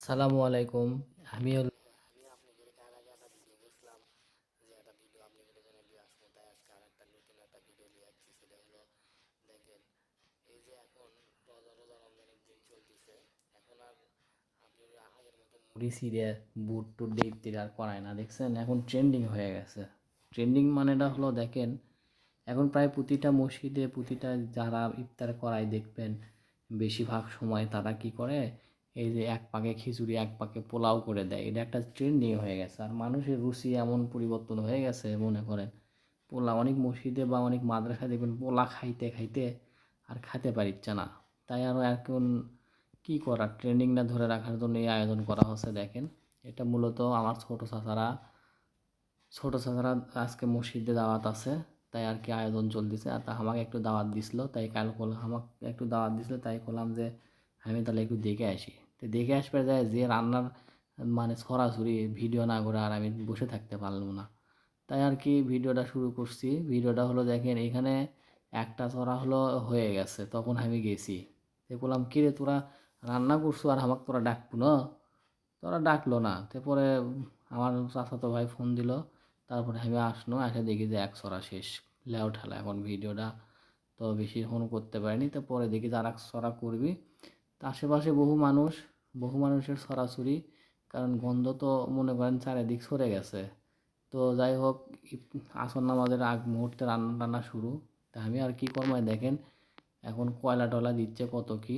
সালামু আলাইকুম। আমি হল মুড়ি সিরিয়া বুট টুট দিয়ে ইফতারি আর করায় না, দেখছেন এখন ট্রেন্ডিং হয়ে গেছে। ট্রেন্ডিং মানেটা হলো দেখেন, এখন প্রায় প্রতিটা মসজিদে প্রতিটা যারা ইফতার করায় দেখবেন বেশিরভাগ সময় তারা কি করে, এই যে এক পাকে খিচুড়ি এক পাকে পোলাও করে দেয়। এটা একটা ট্রেন্ডিং হয়ে গেছে আর মানুষের রুচি এমন পরিবর্তন হয়ে গেছে, মনে করেন পোলা অনেক মসজিদে বা অনেক মাদ্রাসায় দেখবেন পোলা খাইতে খাইতে আর খেতে পারিচ্ছে না। তাই আরও এখন কী করার, ট্রেন্ডিংটা ধরে রাখার জন্য এই আয়োজন করা হচ্ছে। দেখেন, এটা মূলত আমার ছোটো চাচারা আজকে মসজিদে দাওয়াত আছে, তাই আর কি আয়োজন চলতেছে। আর তা আমাকে একটু দাওয়াত দিছিল, তাই কাল করলাম আমাকে একটু দাওয়াত দিছিল, তাই করলাম যে আমি তাহলে একটু দেখে আসি। তো দেখে আসবে যায় যে রান্নার মানে সরাসরি ভিডিও না করে আর আমি বসে থাকতে পারলাম না, তাই আর কি ভিডিওটা শুরু করছি। ভিডিওটা হলো দেখেন, এখানে একটা চড়া হলো হয়ে গেছে, তখন আমি গেছি। তো বললাম কিরে তোরা রান্না করছো আর আমাকে তোরা ডাকবো না, তোরা ডাকলো না। তারপরে আমার চাচাতো ভাই ফোন দিল, তারপরে আমি আসলো, এসে দেখি যে এক ছড়া শেষ, লেও ঠেলা। এখন ভিডিওটা তো বেশিক্ষণ করতে পারিনি, তো পরে দেখি যে আর এক ছড়া করবি। তো আশেপাশে বহু মানুষের ছড়াছড়ি, কারণ গন্ধ তো মনে করেন চারিদিক সরে গেছে। তো যাই হোক, আসর নামাজের আগ মুহূর্তে রান্না টান্না শুরু। তা আমি আর কি করবো দেখেন, এখন কয়লা টয়লা দিচ্ছে কত কি,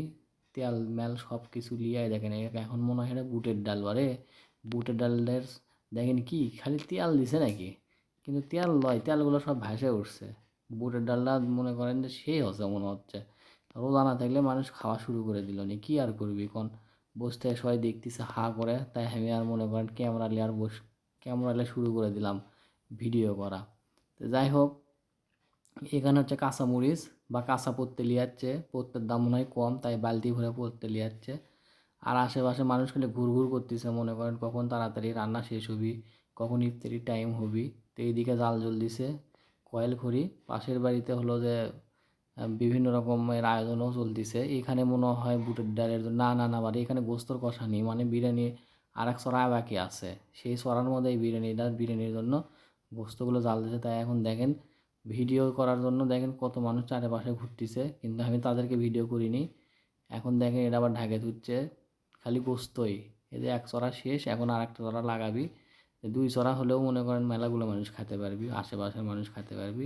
তেল মেল সব কিছু লিয়াই দেখেন। এখন মনে হয় এটা বুটের ডাল, বারে বুটের ডালের দেখেন কি খালি তেল দিছে নাকি, কিন্তু তেল নয়, তেলগুলো সব ভাসে উঠছে। বুটের ডালটা মনে করেন যে সেই হচ্ছে মনে হচ্ছে। রোজা না থাকলে মানুষ খাওয়া শুরু করে দিল নি, কি আর করবি কোন, বসতে সবাই দেখতেছে হা করে। তাই আমি আর মনে করেন ক্যামেরা নিয়ে শুরু করে দিলাম ভিডিও করা। তো যাই হোক, এখানে হচ্ছে কাঁচামরিচ বা কাঁচা পড়তে লিয়াচ্ছে, পড়তের দাম মনে হয় কম, তাই বালতি ভরে পড়তে লিয়াচ্ছে। আর আশেপাশে মানুষ খালি ঘুরঘুর করতেছে, মনে করেন কখন তাড়াতাড়ি রান্না শেষ হবি, কখন ইফতারির টাইম হবি। তো এইদিকে জাল জ্বলদিছে কয়েল খড়ি। পাশের বাড়িতে হলো যে বিভিন্ন রকমের আয়োজনও চলতেছে। এখানে মনে হয় বুটের ডালের জন্য, না না না বাড়ি এখানে গোস্তর কষা নেই, মানে বিরিয়ানি আর এক চড়া বাকি আছে, সেই চড়ার মধ্যে এই বিরিয়ানির জন্য গোস্তগুলো জাল দিছে। তাই এখন দেখেন ভিডিও করার জন্য দেখেন কত মানুষ চারপাশে ঘুরতেছে, কিন্তু আমি তাদেরকে ভিডিও করিনি। এখন দেখেন এটা আবার ঢাকে ধুচ্ছে, খালি গোস্তই। এই যে এক চড়া শেষ, এখন আর একটা চড়া লাগাবি, দুই চড়া হলেও মনে করেন মেলাগুলো মানুষ খেতে পারবি, আশেপাশের মানুষ খেতে পারবি।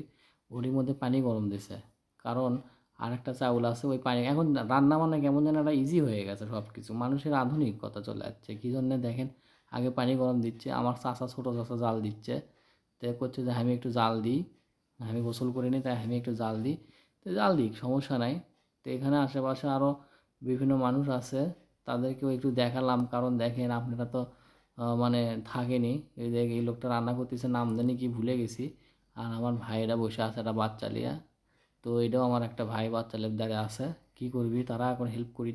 ওরই মধ্যে পানি গরম দিছে, কারণ আরেকটা চাউল আছে ওই পানি। এখন রান্না বান্না কেমন যেন একটা ইজি হয়ে গেছে, সব কিছু মানুষের আধুনিকতা চলে যাচ্ছে। কী জন্যে দেখেন, আগে পানি গরম দিচ্ছে, আমার ছোটো চাচা জাল দিচ্ছে। তো করছে যে আমি একটু জাল দিই, আমি গোসল করিনি তাই আমি একটু জাল দিই। তো জাল দিই, সমস্যা নাই। তো এখানে আশেপাশে আরও বিভিন্ন মানুষ আছে, তাদেরকেও একটু দেখালাম, কারণ দেখেন আপনারা তো মানে থাকেনি। এই যে এই লোকটা রান্না করতেছে, নাম জানি কি ভুলে গেছি। আর আমার ভাইয়েরা বসে আছে একটা বাচ্চা লিয়া। তো এটাও আমার একটা ভাই বাচ্চা লেপ দাঁড়িয়ে আছে, কী করবি, তারা এখন হেল্প করি।